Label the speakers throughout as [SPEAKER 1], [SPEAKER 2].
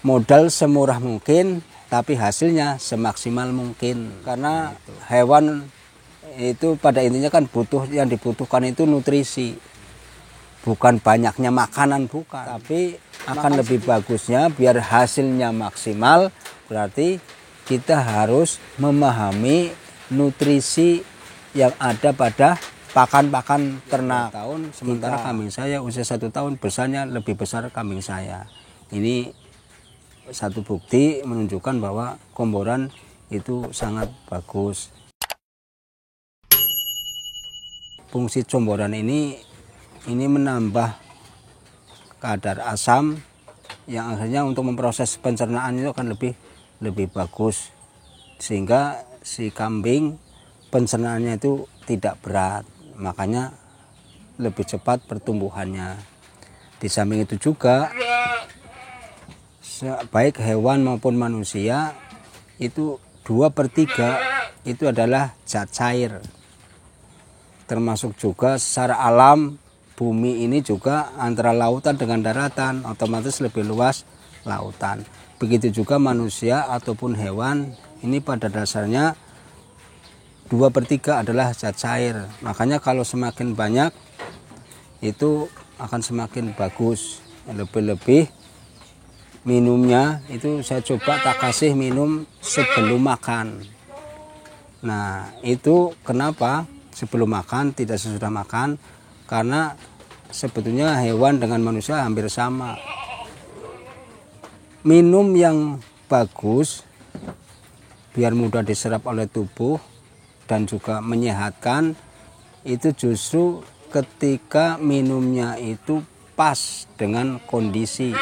[SPEAKER 1] modal semurah mungkin tapi hasilnya semaksimal mungkin, karena hewan itu pada intinya kan yang dibutuhkan itu nutrisi, bukan banyaknya makanan, bukan, tapi akan lebih bagusnya biar hasilnya maksimal. Berarti kita harus memahami nutrisi yang ada pada pakan-pakan ternak. Sementara kambing saya usia 1 tahun, besarnya lebih besar kambing saya. Ini satu bukti menunjukkan bahwa komboran itu sangat bagus. Fungsi comboran ini menambah kadar asam yang akhirnya untuk memproses pencernaan itu akan lebih bagus, sehingga si kambing pencernaannya itu tidak berat, makanya lebih cepat pertumbuhannya. Di samping itu juga baik hewan maupun manusia itu 2/3 itu adalah zat cair. Termasuk juga secara alam bumi ini juga antara lautan dengan daratan, otomatis lebih luas lautan. Begitu juga manusia ataupun hewan ini pada dasarnya 2/3 adalah zat cair. Makanya kalau semakin banyak itu akan semakin bagus. Lebih-lebih minumnya itu saya coba tak kasih minum sebelum makan. Nah itu kenapa sebelum makan, tidak sesudah makan, karena sebetulnya hewan dengan manusia hampir sama. Minum yang bagus biar mudah diserap oleh tubuh dan juga menyehatkan itu justru ketika minumnya itu pas dengan kondisi.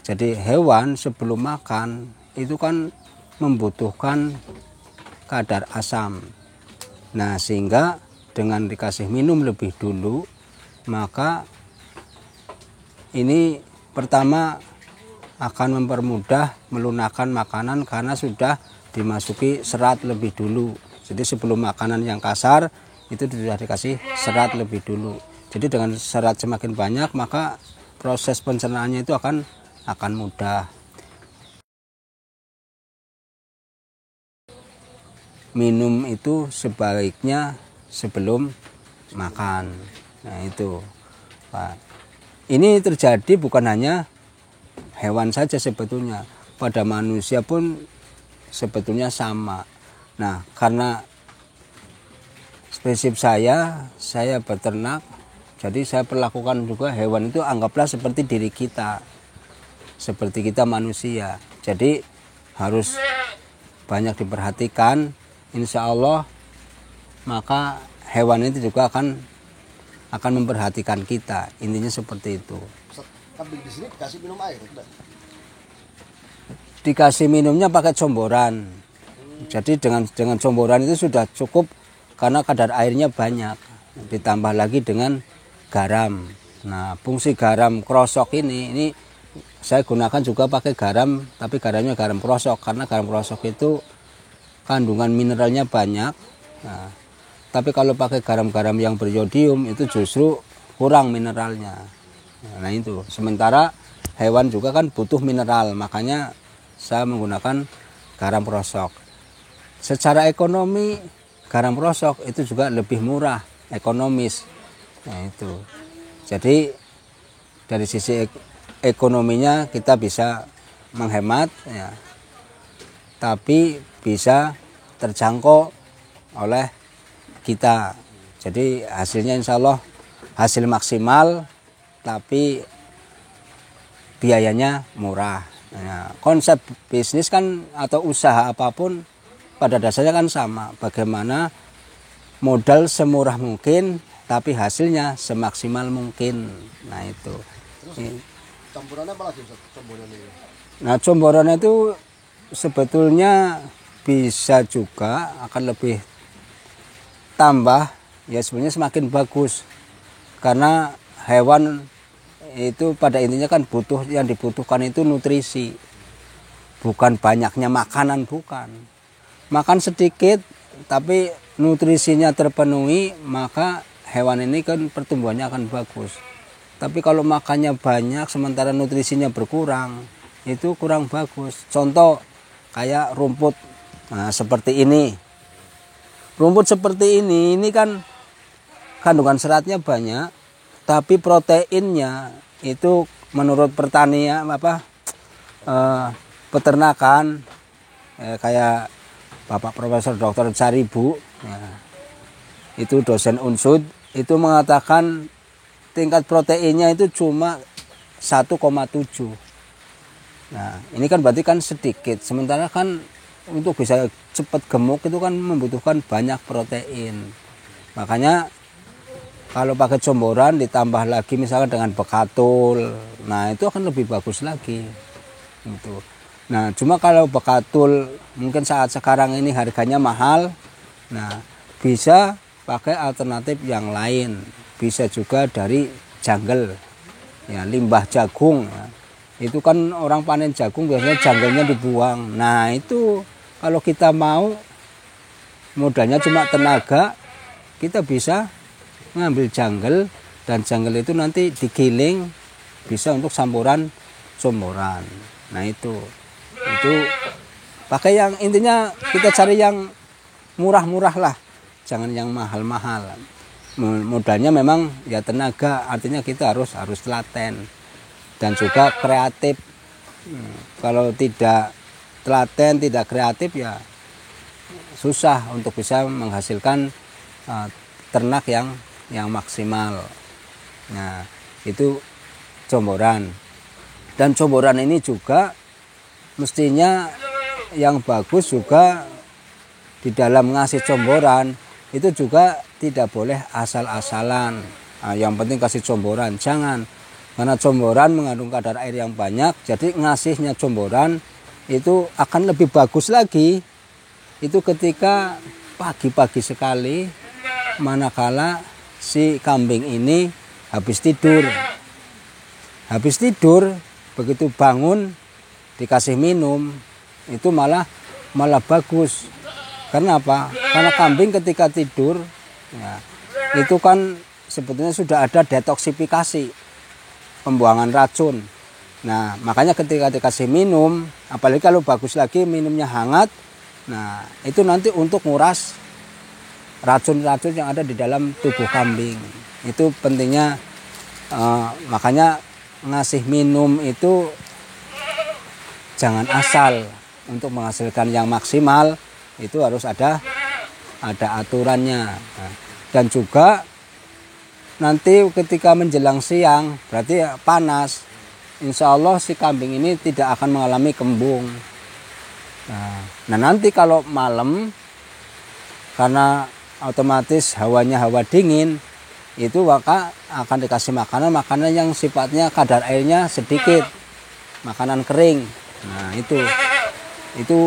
[SPEAKER 1] Jadi hewan sebelum makan itu kan membutuhkan kadar asam. Nah sehingga dengan dikasih minum lebih dulu, maka ini pertama akan mempermudah melunakkan makanan karena sudah dimasuki serat lebih dulu. Jadi sebelum makanan yang kasar itu sudah dikasih serat lebih dulu. Jadi dengan serat semakin banyak maka proses pencernaannya itu akan mudah. Minum itu sebaiknya sebelum makan. Nah itu Pak. Ini terjadi bukan hanya hewan saja sebetulnya, pada manusia pun sebetulnya sama. Nah karena prinsip saya beternak, jadi saya perlakukan juga hewan itu anggaplah seperti diri kita, seperti kita manusia. Jadi harus banyak diperhatikan, insya Allah maka hewan itu juga akan memperhatikan kita. Intinya seperti itu.
[SPEAKER 2] Kambing di sini dikasih minum air?
[SPEAKER 1] Dikasih minumnya pakai comboran. Jadi dengan comboran itu sudah cukup karena kadar airnya banyak. Ditambah lagi dengan garam. Nah fungsi garam krosok ini saya gunakan juga pakai garam, tapi garamnya garam krosok karena garam krosok itu kandungan mineralnya banyak. Nah, tapi kalau pakai garam-garam yang beriodium itu justru kurang mineralnya. Nah itu. Sementara hewan juga kan butuh mineral, makanya saya menggunakan garam krosok. Secara ekonomi garam krosok itu juga lebih murah, ekonomis. Nah itu. Jadi dari sisi ekonominya kita bisa menghemat ya, tapi bisa terjangkau oleh kita. Jadi hasilnya insya Allah hasil maksimal tapi biayanya murah. Nah, konsep bisnis kan atau usaha apapun pada dasarnya kan sama, bagaimana modal semurah mungkin tapi hasilnya semaksimal mungkin. Nah itu.
[SPEAKER 2] Campurannya apa lagi comborannya?
[SPEAKER 1] Nah comborannya itu sebetulnya bisa juga akan lebih tambah ya, sebenarnya semakin bagus karena hewan itu pada intinya kan yang dibutuhkan itu nutrisi, bukan banyaknya makanan, bukan. Makan sedikit tapi nutrisinya terpenuhi, maka hewan ini kan pertumbuhannya akan bagus. Tapi kalau makannya banyak sementara nutrisinya berkurang, itu kurang bagus. Contoh kayak rumput, nah seperti ini. Rumput seperti ini kan kandungan seratnya banyak, tapi proteinnya itu menurut pertanian peternakan kayak Bapak Profesor Dr. Caribu, itu dosen Unsud, itu mengatakan tingkat proteinnya itu cuma 1,7. Nah, ini kan berarti kan sedikit. Sementara kan untuk bisa cepat gemuk itu kan membutuhkan banyak protein. Makanya kalau pakai comboran ditambah lagi misalkan dengan bekatul, nah itu akan lebih bagus lagi. Gitu. Nah, cuma kalau bekatul mungkin saat sekarang ini harganya mahal, nah bisa pakai alternatif yang lain. Bisa juga dari jungle, ya limbah jagung. Ya. Itu kan orang panen jagung biasanya janggelnya dibuang. Nah itu kalau kita mau modalnya cuma tenaga, kita bisa ngambil janggel, dan janggel itu nanti digiling bisa untuk campuran comboran. Nah itu pakai yang intinya kita cari yang murah-murah lah, jangan yang mahal-mahal. Modalnya memang ya tenaga, artinya kita harus telaten dan juga kreatif. Kalau tidak telaten, tidak kreatif ya susah untuk bisa menghasilkan ternak yang maksimal. Nah itu comboran. Dan comboran ini juga mestinya yang bagus juga di dalam ngasih comboran itu juga tidak boleh asal-asalan. Nah, yang penting kasih comboran, jangan. Karena comboran mengandung kadar air yang banyak, jadi ngasihnya comboran itu akan lebih bagus lagi. Itu ketika pagi-pagi sekali, manakala si kambing ini habis tidur. Habis tidur, begitu bangun dikasih minum, itu malah bagus. Karena apa? Karena kambing ketika tidur, ya, itu kan sebetulnya sudah ada detoksifikasi, pembuangan racun. Nah, makanya ketika dikasih minum, apalagi kalau bagus lagi minumnya hangat, nah itu nanti untuk nguras racun-racun yang ada di dalam tubuh kambing. Itu pentingnya, makanya ngasih minum itu jangan asal. Untuk menghasilkan yang maksimal itu harus ada aturannya. Nah, dan juga nanti ketika menjelang siang, berarti panas, insya Allah si kambing ini tidak akan mengalami kembung. Nah nanti kalau malam, karena otomatis hawanya hawa dingin, itu maka akan dikasih makanan yang sifatnya kadar airnya sedikit, makanan kering. Nah itu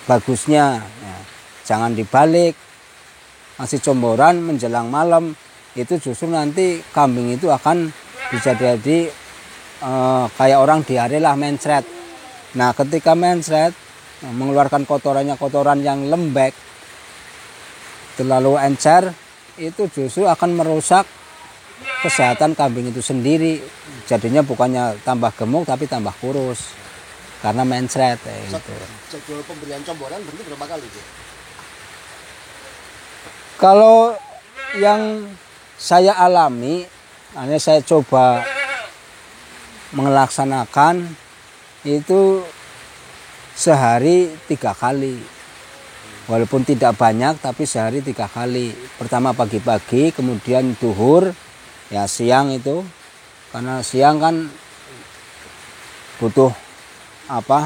[SPEAKER 1] bagusnya. Nah, jangan dibalik, ngasih comboran menjelang malam, itu justru nanti kambing itu akan bisa jadi kayak orang diare lah, mencret. Nah ketika mencret, mengeluarkan kotoran yang lembek, terlalu encer, itu justru akan merusak kesehatan kambing itu sendiri. Jadinya bukannya tambah gemuk tapi tambah kurus karena mencret. Gitu.
[SPEAKER 2] Jadwal pemberian comboran berarti berapa kali itu?
[SPEAKER 1] Kalau yang saya alami, hanya saya coba melaksanakan itu sehari 3 kali. Walaupun tidak banyak tapi sehari 3 kali. Pertama pagi-pagi, kemudian duhur, ya siang itu. Karena siang kan butuh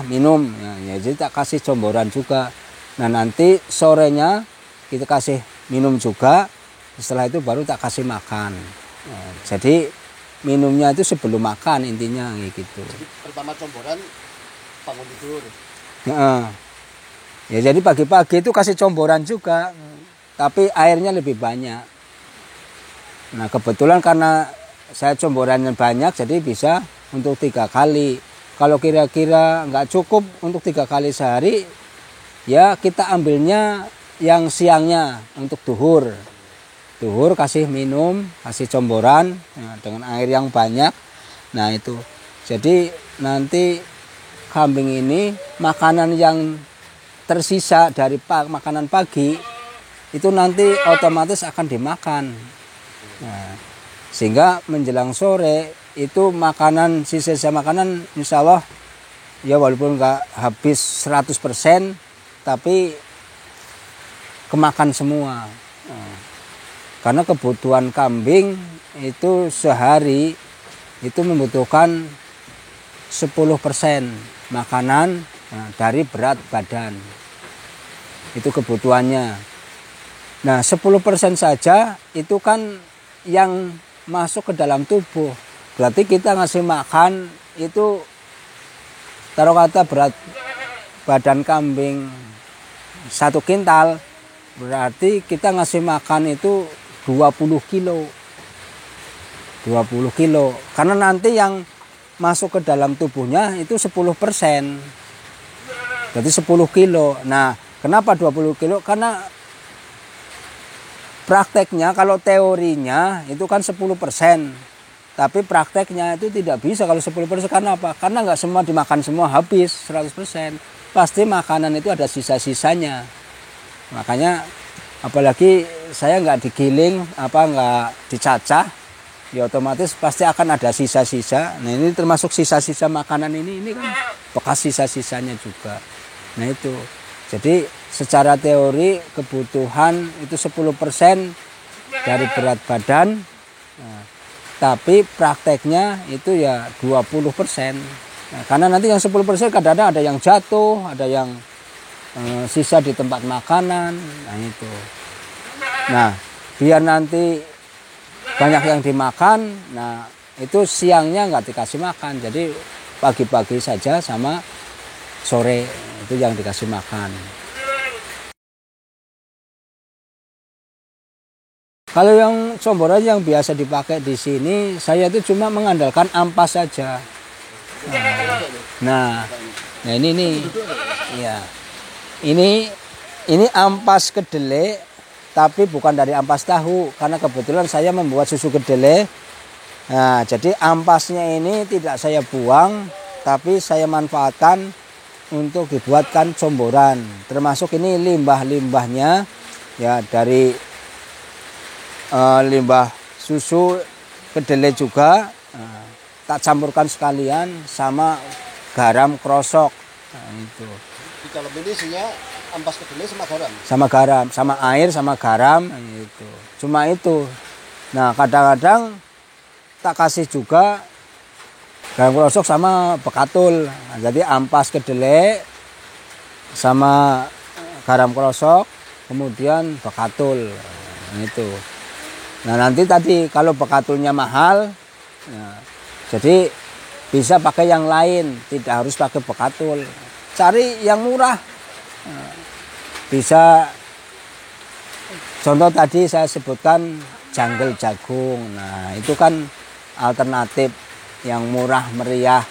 [SPEAKER 1] minum, ya jadi tak kasih comboran juga. Nah nanti sorenya kita kasih minum juga. Setelah itu baru tak kasih makan. Ya, jadi minumnya itu sebelum makan intinya gitu.
[SPEAKER 2] Jadi pertama comboran bangun tidur.
[SPEAKER 1] Ya jadi pagi-pagi itu kasih comboran juga, tapi airnya lebih banyak. Nah kebetulan karena saya comborannya banyak, jadi bisa untuk 3 kali. Kalau kira-kira nggak cukup untuk 3 kali sehari, ya kita ambilnya yang siangnya untuk duhur. Duhur kasih minum, kasih comboran, ya, dengan air yang banyak. Nah itu, jadi nanti kambing ini makanan yang tersisa dari makanan pagi itu nanti otomatis akan dimakan. Nah, sehingga menjelang sore itu makanan, sisa makanan insya Allah ya walaupun nggak habis 100% tapi kemakan semua. Nah, karena kebutuhan kambing itu sehari itu membutuhkan 10% makanan dari berat badan. Itu kebutuhannya. Nah 10% saja itu kan yang masuk ke dalam tubuh. Berarti kita ngasih makan itu taruh kata berat badan kambing 1 kintal. Berarti kita ngasih makan itu 20 kilo. 20 kilo. Karena nanti yang masuk ke dalam tubuhnya itu 10%. Berarti 10 kilo. Nah, kenapa 20 kilo? Karena prakteknya kalau teorinya itu kan 10%. Tapi prakteknya itu tidak bisa kalau 10%. Karena apa? Karena nggak semua dimakan semua habis 100%. Pasti makanan itu ada sisa-sisanya. Makanya apalagi saya nggak digiling, nggak dicacah, ya otomatis pasti akan ada sisa-sisa. Nah ini termasuk sisa-sisa makanan ini kan bekas sisa-sisanya juga. Nah itu, jadi secara teori kebutuhan itu 10% dari berat badan, nah, tapi prakteknya itu ya 20%. Nah, karena nanti yang 10% kadang-kadang ada yang jatuh, ada yang sisa di tempat makanan, nah itu. Nah biar nanti banyak yang dimakan, nah itu siangnya nggak dikasih makan, jadi pagi-pagi saja sama sore itu yang dikasih makan. Kalau yang comboran yang biasa dipakai di sini, saya itu cuma mengandalkan ampas saja. Nah ini nih, ya ini ampas kedelai. Tapi bukan dari ampas tahu, karena kebetulan saya membuat susu kedelai. Nah, jadi ampasnya ini tidak saya buang, tapi saya manfaatkan untuk dibuatkan comboran. Termasuk ini limbah-limbahnya, ya dari limbah susu kedelai juga. Nah, tak campurkan sekalian sama garam krosok. Nah, itu.
[SPEAKER 2] Di dalam ini isinya ampas kedelai sama garam.
[SPEAKER 1] Sama garam, sama air, sama garam itu. Cuma itu. Nah, kadang-kadang tak kasih juga garam krosok sama bekatul. Nah, jadi ampas kedelai sama garam krosok, kemudian bekatul. Nah, itu. Nah, nanti tadi kalau bekatulnya mahal, nah, jadi bisa pakai yang lain, tidak harus pakai bekatul. Cari yang murah. Bisa, contoh tadi saya sebutkan jungle jagung. Nah itu kan alternatif yang murah meriah,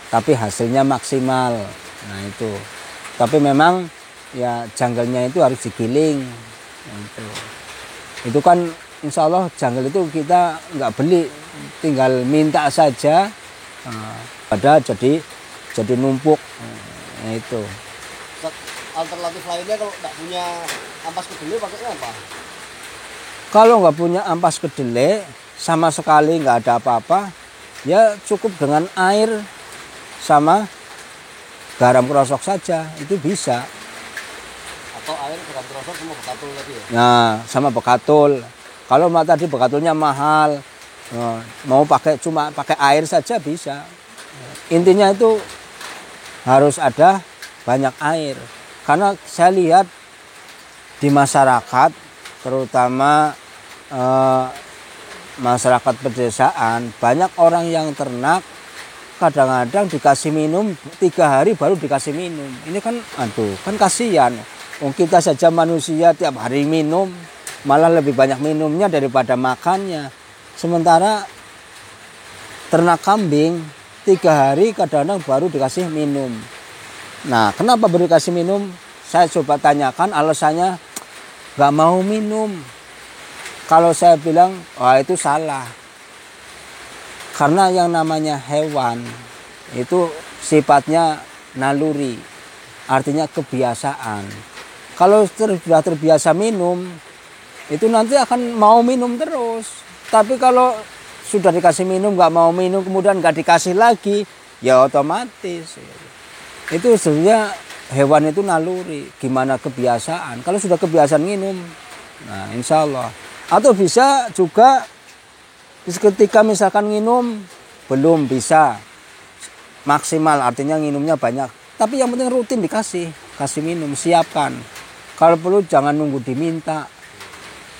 [SPEAKER 1] tapi hasilnya maksimal. Nah itu, tapi memang ya jungle-nya itu harus digiling. Itu kan insya Allah jungle itu kita nggak beli, tinggal minta saja. Ada jadi numpuk. Nah, itu.
[SPEAKER 2] Alternatif lainnya kalau nggak punya ampas kedelai pakainya apa?
[SPEAKER 1] Kalau nggak punya ampas kedelai sama sekali nggak ada apa-apa, ya cukup dengan air sama garam krosok saja itu bisa.
[SPEAKER 2] Atau air garam krosok sama bekatul tadi ya?
[SPEAKER 1] Nah sama bekatul. Kalau tadi bekatulnya mahal, mau cuma pakai air saja bisa. Intinya itu harus ada banyak air. Karena saya lihat di masyarakat, terutama masyarakat pedesaan, banyak orang yang ternak kadang-kadang dikasih minum 3 hari baru dikasih minum. Ini kan kan kasihan. Kita saja manusia tiap hari minum, malah lebih banyak minumnya daripada makannya. Sementara ternak kambing 3 hari kadang-kadang baru dikasih minum. Nah, kenapa baru dikasih minum? Saya coba tanyakan alasannya, nggak mau minum. Kalau saya bilang, wah itu salah. Karena yang namanya hewan itu sifatnya naluri, artinya kebiasaan. Kalau sudah terbiasa minum, itu nanti akan mau minum terus. Tapi kalau sudah dikasih minum nggak mau minum, kemudian nggak dikasih lagi, ya otomatis. Itu sebenarnya hewan itu naluri, gimana kebiasaan. Kalau sudah kebiasaan minum, nah insya Allah. Atau bisa juga ketika misalkan minum belum bisa maksimal, artinya minumnya banyak. Tapi yang penting rutin kasih minum, siapkan. Kalau perlu jangan nunggu diminta.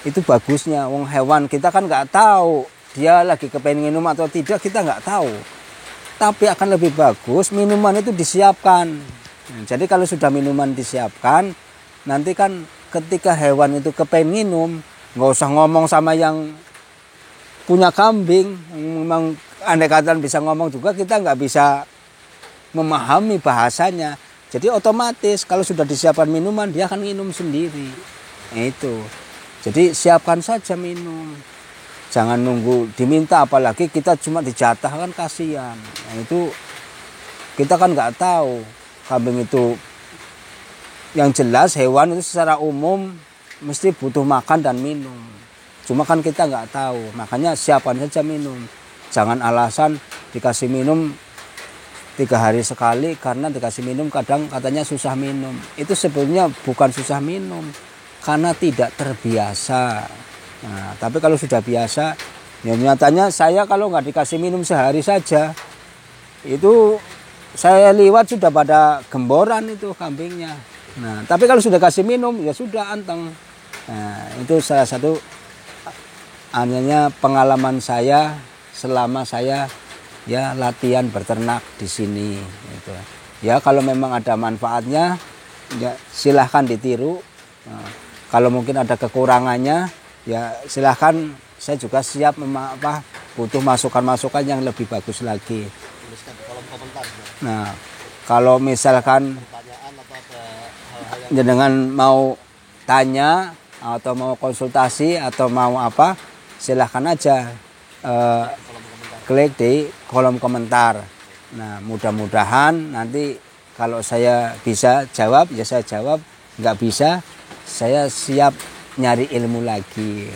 [SPEAKER 1] Itu bagusnya. Wong hewan kita kan nggak tahu dia lagi kepengen minum atau tidak, kita nggak tahu. Tapi akan lebih bagus minuman itu disiapkan. Jadi kalau sudah minuman disiapkan, nanti kan ketika hewan itu kepengen minum, nggak usah ngomong sama yang punya kambing. Memang andai kata bisa ngomong juga, kita nggak bisa memahami bahasanya. Jadi otomatis kalau sudah disiapkan minuman, dia akan minum sendiri. Itu. Jadi siapkan saja minum. Jangan nunggu diminta, apalagi kita cuma dijatah, kan kasihan. Nah, itu kita kan nggak tahu kambing itu. Yang jelas hewan itu secara umum mesti butuh makan dan minum. Cuma kan kita nggak tahu, makanya siapkan saja minum. Jangan alasan dikasih minum 3 hari sekali karena dikasih minum kadang katanya susah minum. Itu sebenarnya bukan susah minum, karena tidak terbiasa. Nah, tapi kalau sudah biasa, ya nyatanya saya kalau nggak dikasih minum sehari saja, itu saya liwat sudah pada gemboran itu kambingnya. Nah, tapi kalau sudah kasih minum, ya sudah anteng. Nah, itu salah satu hanya pengalaman saya selama saya ya latihan beternak di sini. Gitu. Ya kalau memang ada manfaatnya, ya silahkan ditiru. Nah, kalau mungkin ada kekurangannya, ya silahkan, saya juga siap butuh masukan-masukan yang lebih bagus lagi.
[SPEAKER 2] Tuliskan di kolom komentar.
[SPEAKER 1] Nah, kalau misalkan
[SPEAKER 2] Pertanyaan atau ada hal-hal yang
[SPEAKER 1] jenengan mau tanya atau mau konsultasi atau mau apa, silahkan aja
[SPEAKER 2] kolom komentar.
[SPEAKER 1] klik di kolom komentar. Nah, mudah-mudahan nanti kalau saya bisa jawab, ya saya jawab. Nggak bisa, saya siap nyari ilmu lagi.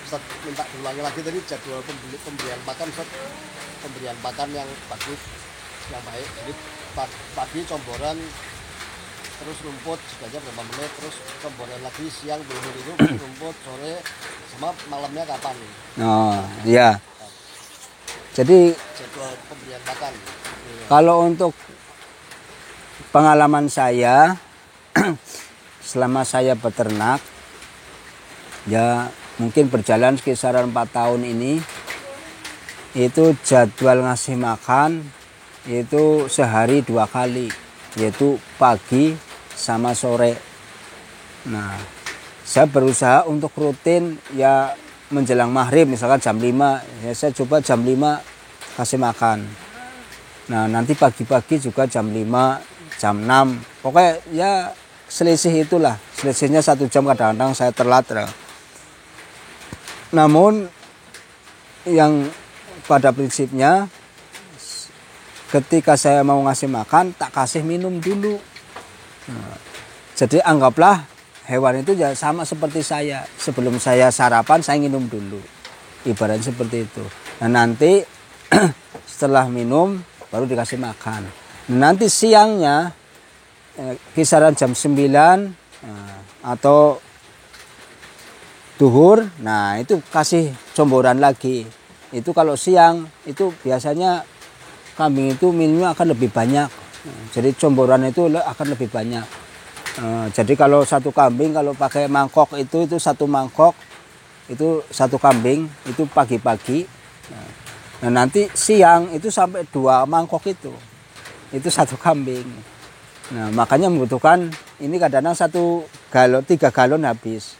[SPEAKER 2] Ustaz minta diulangi lagi tadi jadwal pemberian pakan, Ustaz. Pemberian pakan yang bagus, yang baik. Jadi pagi comboran, terus rumput sebanyak berapa menit, terus comboran lagi siang belum itu rumput, sore sama malamnya kapan?
[SPEAKER 1] Oh, iya. Jadi
[SPEAKER 2] Jadwal pemberian pakan.
[SPEAKER 1] kalau untuk pengalaman saya selama saya beternak, ya mungkin berjalan kisaran 4 tahun ini, itu jadwal ngasih makan itu sehari 2 kali, yaitu pagi sama sore. Nah, saya berusaha untuk rutin ya menjelang maghrib, misalkan jam 5, ya saya coba jam 5 kasih makan. Nah, nanti pagi-pagi juga jam 5, jam 6. Pokoknya ya selisih itulah. Selisihnya 1 jam, kadang-kadang saya telat. Namun yang pada prinsipnya ketika saya mau ngasih makan, tak kasih minum dulu. Nah, jadi anggaplah hewan itu ya sama seperti saya. Sebelum saya sarapan, saya minum dulu. Ibaratnya seperti itu. Nah, nanti setelah minum baru dikasih makan. Nanti siangnya kisaran jam 9 atau duhur, nah itu kasih comboran lagi. Itu kalau siang itu biasanya kambing itu minumnya akan lebih banyak. Jadi comboran itu akan lebih banyak. Jadi kalau satu kambing kalau pakai mangkok itu 1 mangkok itu 1 kambing itu pagi-pagi. Nah, nanti siang itu sampai 2 mangkok itu 1 kambing. Nah, makanya membutuhkan ini kadang-kadang 1 galon, 3 galon habis.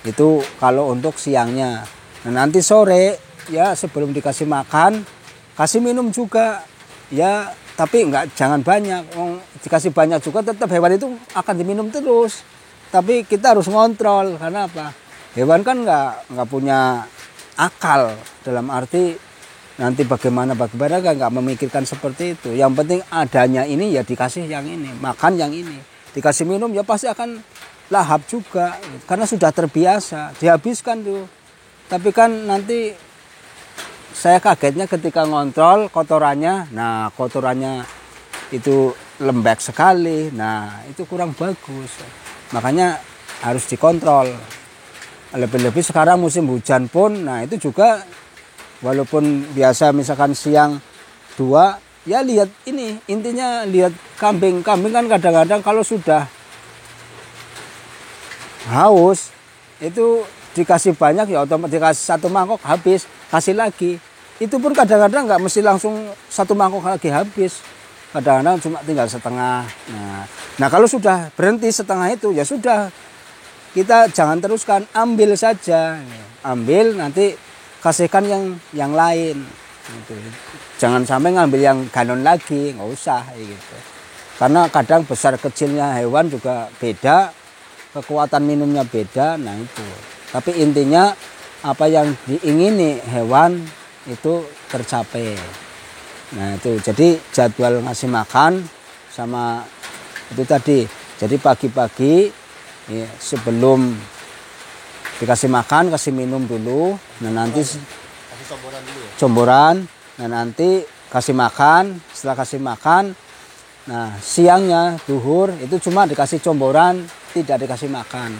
[SPEAKER 1] Itu kalau untuk siangnya. Nah, nanti sore ya sebelum dikasih makan, kasih minum juga. Ya, tapi jangan banyak. Dikasih banyak juga tetap hewan itu akan diminum terus. Tapi kita harus ngontrol, karena apa? Hewan kan nggak punya akal, dalam arti nanti bagaimana nggak memikirkan seperti itu. Yang penting adanya ini ya dikasih yang ini, makan yang ini, dikasih minum ya pasti akan lahap juga karena sudah terbiasa dihabiskan tuh. Tapi kan nanti saya kagetnya ketika ngontrol kotorannya, nah kotorannya itu lembek sekali, nah itu kurang bagus, makanya harus dikontrol. Lebih-lebih sekarang musim hujan pun, nah itu juga walaupun biasa misalkan siang 2, ya lihat ini, intinya lihat kambing kan kadang-kadang kalau sudah haus itu dikasih banyak ya otomatis dikasih 1 mangkok habis, kasih lagi. Itu pun kadang-kadang nggak mesti langsung 1 mangkok lagi habis, kadang-kadang cuma tinggal setengah. Nah kalau sudah berhenti setengah itu ya sudah, kita jangan teruskan, ambil saja, ambil nanti kasihkan yang lain gitu. Jangan sampai ngambil yang galon lagi, nggak usah gitu. Karena kadang besar kecilnya hewan juga beda, kekuatan minumnya beda. Nah itu, tapi intinya apa yang diingini hewan itu tercapai. Nah itu, jadi jadwal ngasih makan sama itu tadi, jadi pagi-pagi ya, sebelum dikasih makan, kasih minum dulu. Nah nanti
[SPEAKER 2] kasih comboran dulu ya?
[SPEAKER 1] Comboran. Nah nanti kasih makan. Setelah kasih makan, nah siangnya duhur itu cuma dikasih comboran, tidak dikasih makan.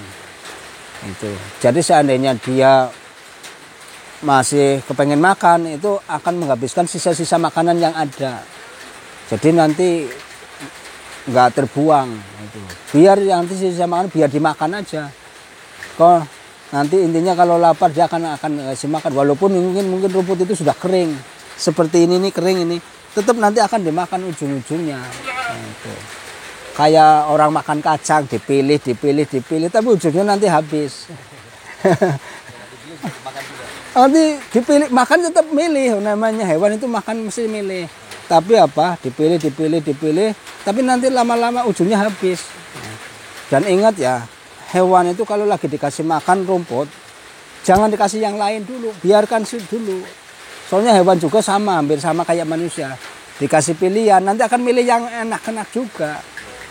[SPEAKER 1] Itu. Jadi seandainya dia masih kepengen makan, itu akan menghabiskan sisa-sisa makanan yang ada. Jadi nanti nggak terbuang. Itu. Biar nanti sisa makanan biar dimakan aja. Kok nanti intinya kalau lapar dia akan kasih makan, walaupun mungkin rumput itu sudah kering seperti ini nih, kering ini tetap nanti akan dimakan ujung-ujungnya. Gitu. Kayak orang makan kacang, dipilih tapi ujungnya nanti habis. Nanti dipilih makan tetap milih, namanya hewan itu makan mesti milih, tapi apa dipilih tapi nanti lama-lama ujungnya habis. Dan ingat ya, hewan itu kalau lagi dikasih makan rumput, jangan dikasih yang lain dulu, biarkan dulu. Soalnya hewan juga sama, hampir sama kayak manusia. Dikasih pilihan, nanti akan milih yang enak-enak juga.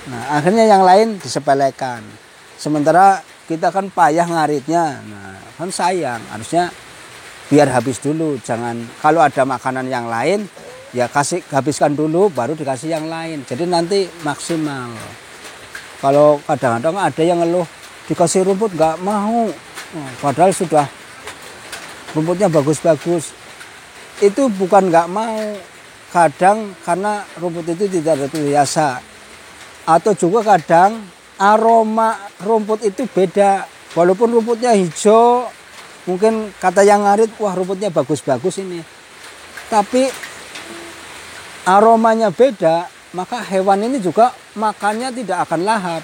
[SPEAKER 1] Nah, akhirnya yang lain disepelekan. Sementara kita kan payah ngaritnya, nah, kan sayang. Harusnya biar habis dulu, jangan kalau ada makanan yang lain, ya habiskan dulu, baru dikasih yang lain. Jadi nanti maksimal. Kalau kadang-kadang ada yang ngeluh, dikasih rumput nggak mau, padahal sudah rumputnya bagus-bagus. Itu bukan nggak mau, kadang karena rumput itu tidak terbiasa, atau juga kadang aroma rumput itu beda. Walaupun rumputnya hijau, mungkin kata yang ngarit, wah rumputnya bagus-bagus ini, tapi aromanya beda, maka hewan ini juga makannya tidak akan lahap.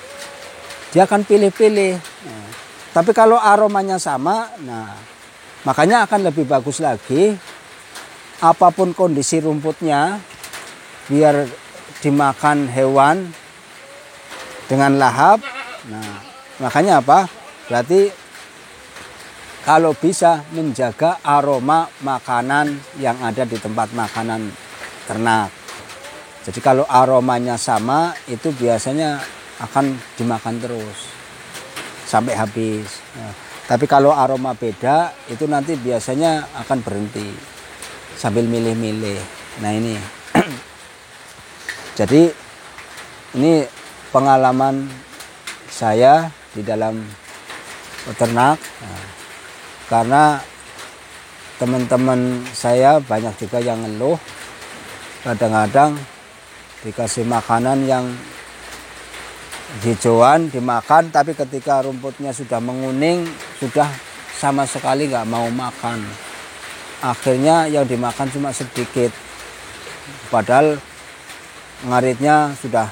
[SPEAKER 1] Dia akan pilih-pilih. Nah, tapi kalau aromanya sama, nah makanya akan lebih bagus lagi. Apapun kondisi rumputnya, biar dimakan hewan dengan lahap. Nah, makanya apa? Berarti kalau bisa menjaga aroma makanan yang ada di tempat makanan ternak. Jadi kalau aromanya sama, itu biasanya akan dimakan terus sampai habis. Nah, tapi kalau aroma beda, itu nanti biasanya akan berhenti sambil milih-milih. Nah ini jadi ini pengalaman saya di dalam peternak. Nah, karena teman-teman saya banyak juga yang ngeluh, kadang-kadang dikasih makanan yang hijauan dimakan, tapi ketika rumputnya sudah menguning, sudah sama sekali nggak mau makan. Akhirnya yang dimakan cuma sedikit, padahal ngaritnya sudah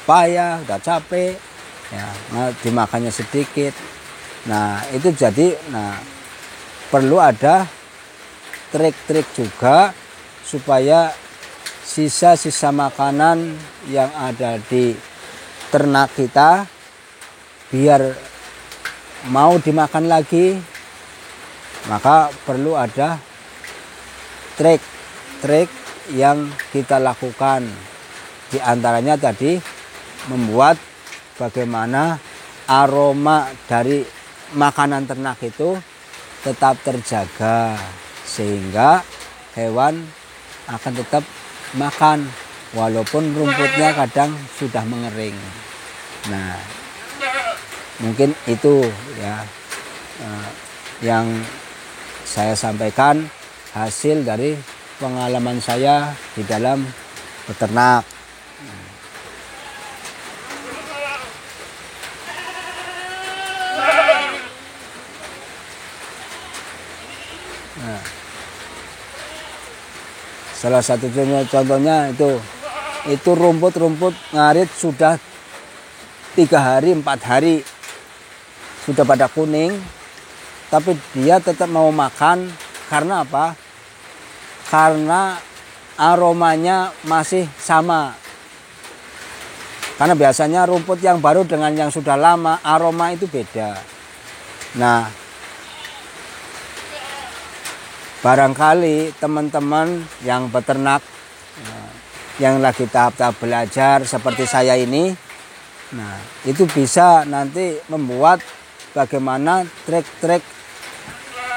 [SPEAKER 1] payah, udah capek, ya dimakannya sedikit. Nah itu jadi, perlu ada trik-trik juga supaya sisa-sisa makanan yang ada di ternak kita biar mau dimakan lagi, Maka perlu ada trik yang kita lakukan. Di antaranya tadi membuat bagaimana aroma dari makanan ternak itu tetap terjaga sehingga hewan akan tetap makan walaupun rumputnya kadang sudah mengering. Nah, mungkin itu ya yang saya sampaikan hasil dari pengalaman saya di dalam beternak. Nah, salah satu contohnya itu rumput ngarit sudah 3 hari 4 hari sudah pada kuning, tapi dia tetap mau makan. Karena apa? Karena aromanya masih sama. Karena biasanya rumput yang baru dengan yang sudah lama aroma itu beda. Nah, barangkali teman-teman yang beternak yang lagi tahap-tahap belajar seperti saya ini, nah itu bisa nanti membuat bagaimana trik-trik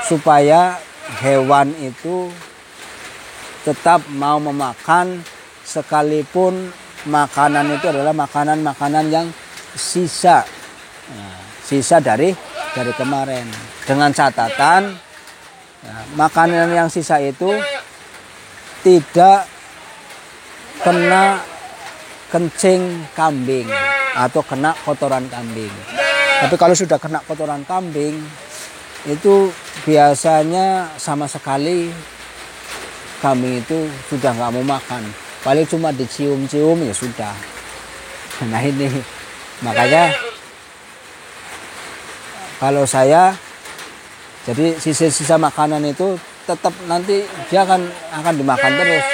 [SPEAKER 1] supaya hewan itu tetap mau memakan sekalipun makanan itu adalah makanan-makanan yang sisa, sisa dari kemarin, dengan catatan makanan yang sisa itu tidak kena kencing kambing atau kena kotoran kambing. Tapi kalau sudah kena kotoran kambing itu biasanya sama sekali kambing itu sudah nggak mau makan. Paling cuma dicium-cium ya sudah. Nah ini makanya kalau saya jadi sisa-sisa makanan itu tetap nanti dia akan dimakan terus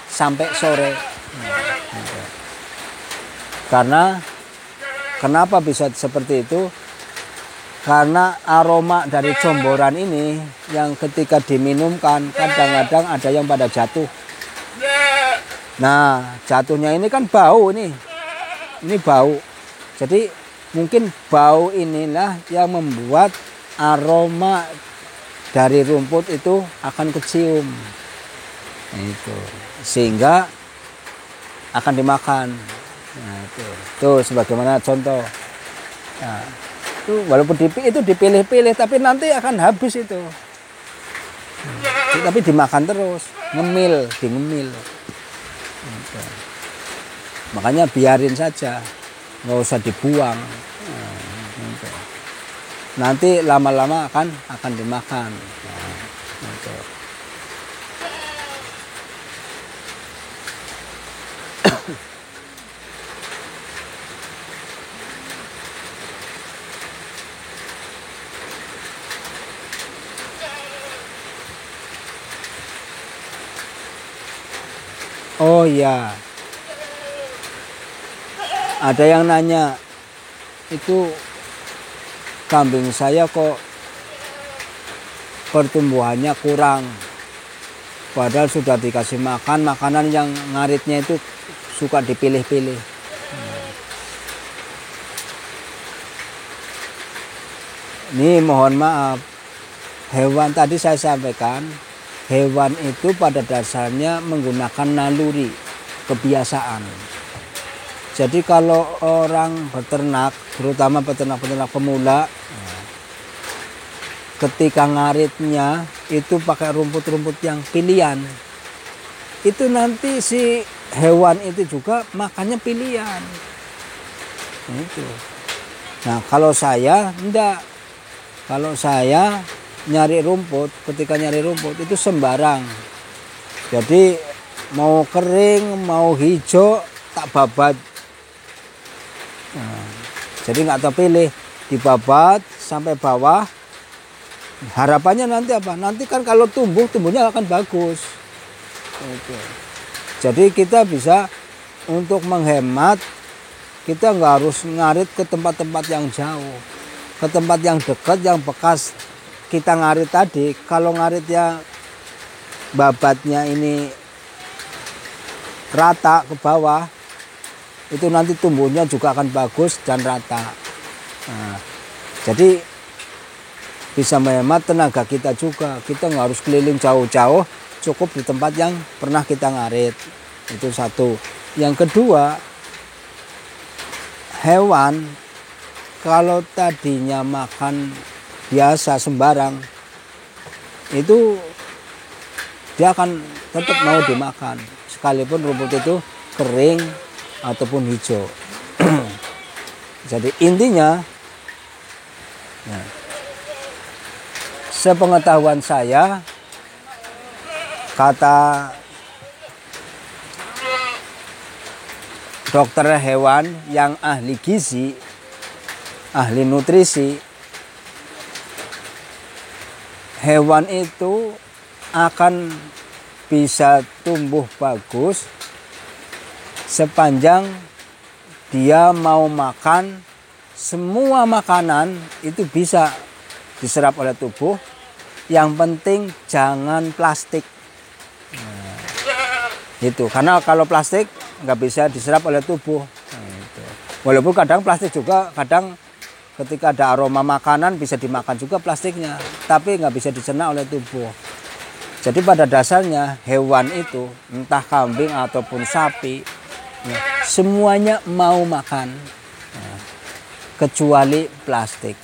[SPEAKER 1] sampai sore. Karena kenapa bisa seperti itu? Karena aroma dari comboran ini yang ketika diminumkan kadang-kadang ada yang pada jatuh. Nah, jatuhnya ini kan bau nih. Ini bau. Jadi mungkin bau inilah yang membuat aroma dari rumput itu akan kecium. Itu. Sehingga akan dimakan. Nah, itu. Tuh sebagaimana contoh. Nah, itu walaupun itu dipilih-pilih tapi nanti akan habis itu. Tapi dimakan terus, ngemil. Gitu. Makanya biarin saja, nggak usah dibuang. Gitu. Nanti lama-lama akan dimakan. Gitu. Oh ya, ada yang nanya, itu kambing saya kok pertumbuhannya kurang. Padahal sudah dikasih makanan yang ngaritnya itu suka dipilih-pilih. Ini mohon maaf, hewan tadi saya sampaikan, hewan itu pada dasarnya menggunakan naluri, kebiasaan. Jadi kalau orang beternak, terutama peternak-peternak pemula, ketika ngaritnya itu pakai rumput-rumput yang pilihan, itu nanti si hewan itu juga makannya pilihan. Itu. Nah kalau saya enggak, kalau saya nyari rumput, ketika nyari rumput itu sembarang. Jadi mau kering, mau hijau, tak babat. Nah, jadi nggak terpilih, dibabat sampai bawah. Harapannya nanti apa? Nanti kan kalau tumbuhnya akan bagus. Oke. Jadi kita bisa untuk menghemat, kita nggak harus ngarit ke tempat-tempat yang jauh, ke tempat yang dekat, yang bekas kita ngarit tadi, kalau ngaritnya babatnya ini rata ke bawah, itu nanti tumbuhnya juga akan bagus dan rata. Nah, jadi bisa menghemat tenaga kita juga. Kita nggak harus keliling jauh-jauh, cukup di tempat yang pernah kita ngarit. Itu satu. Yang kedua, hewan kalau tadinya makan biasa sembarang, itu dia akan tetap mau dimakan sekalipun rumput itu kering ataupun hijau. Jadi intinya, ya, sepengetahuan saya, kata dokter hewan yang ahli gizi, ahli nutrisi, hewan itu akan bisa tumbuh bagus sepanjang dia mau makan semua makanan itu bisa diserap oleh tubuh. Yang penting jangan plastik. Nah, itu karena kalau plastik nggak bisa diserap oleh tubuh. Nah, itu. Walaupun kadang plastik juga kadang ketika ada aroma makanan bisa dimakan juga plastiknya, tapi nggak bisa dicerna oleh tubuh. Jadi pada dasarnya hewan itu entah kambing ataupun sapi, ya, semuanya mau makan, ya, kecuali plastik.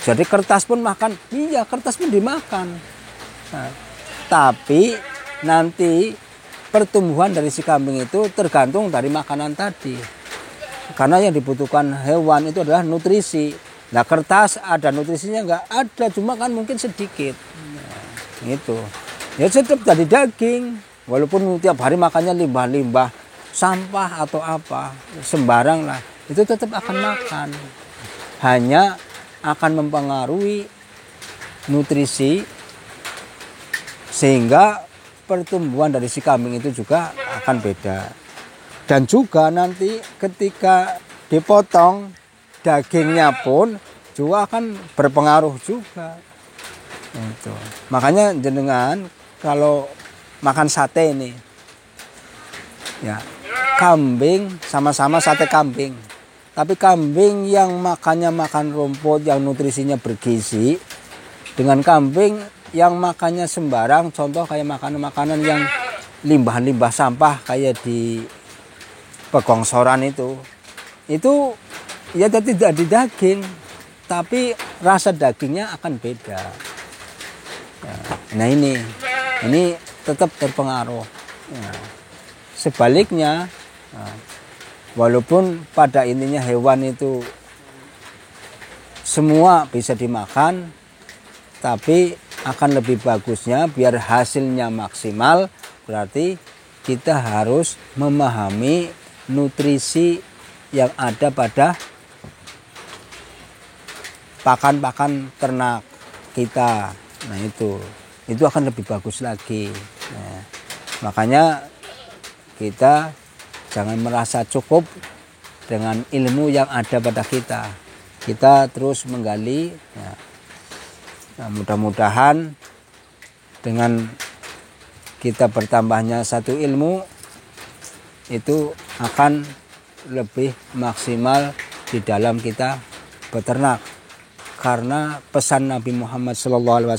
[SPEAKER 1] Jadi kertas pun makan, iya kertas pun dimakan. Nah, tapi nanti pertumbuhan dari si kambing itu tergantung dari makanan tadi. Karena yang dibutuhkan hewan itu adalah nutrisi. Nah kertas ada nutrisinya nggak? Ada, cuma kan mungkin sedikit. Nah, gitu. Ya tetap dari daging. Walaupun tiap hari makannya limbah-limbah, sampah atau apa, sembarang lah. Itu tetap akan makan. Hanya akan mempengaruhi nutrisi sehingga pertumbuhan dari si kambing itu juga akan beda. Dan juga nanti ketika dipotong dagingnya pun juga akan berpengaruh juga. Itu. Makanya jenengan kalau makan sate ini, ya kambing sama-sama sate kambing. Tapi kambing yang makannya makan rumput yang nutrisinya bergizi dengan kambing yang makannya sembarang, contoh kayak makanan-makanan yang limbah-limbah sampah kayak di pegongsoran itu ya tidak di daging, tapi rasa dagingnya akan beda. Nah ini tetap terpengaruh. Nah, sebaliknya, nah, walaupun pada intinya hewan itu semua bisa dimakan, tapi akan lebih bagusnya biar hasilnya maksimal, berarti kita harus memahami nutrisi yang ada pada pakan-pakan ternak kita. Nah itu akan lebih bagus lagi. Nah, makanya kita jangan merasa cukup dengan ilmu yang ada pada kita. Kita terus menggali. Nah, mudah-mudahan dengan kita bertambahnya satu ilmu itu akan lebih maksimal di dalam kita beternak. Karena pesan Nabi Muhammad SAW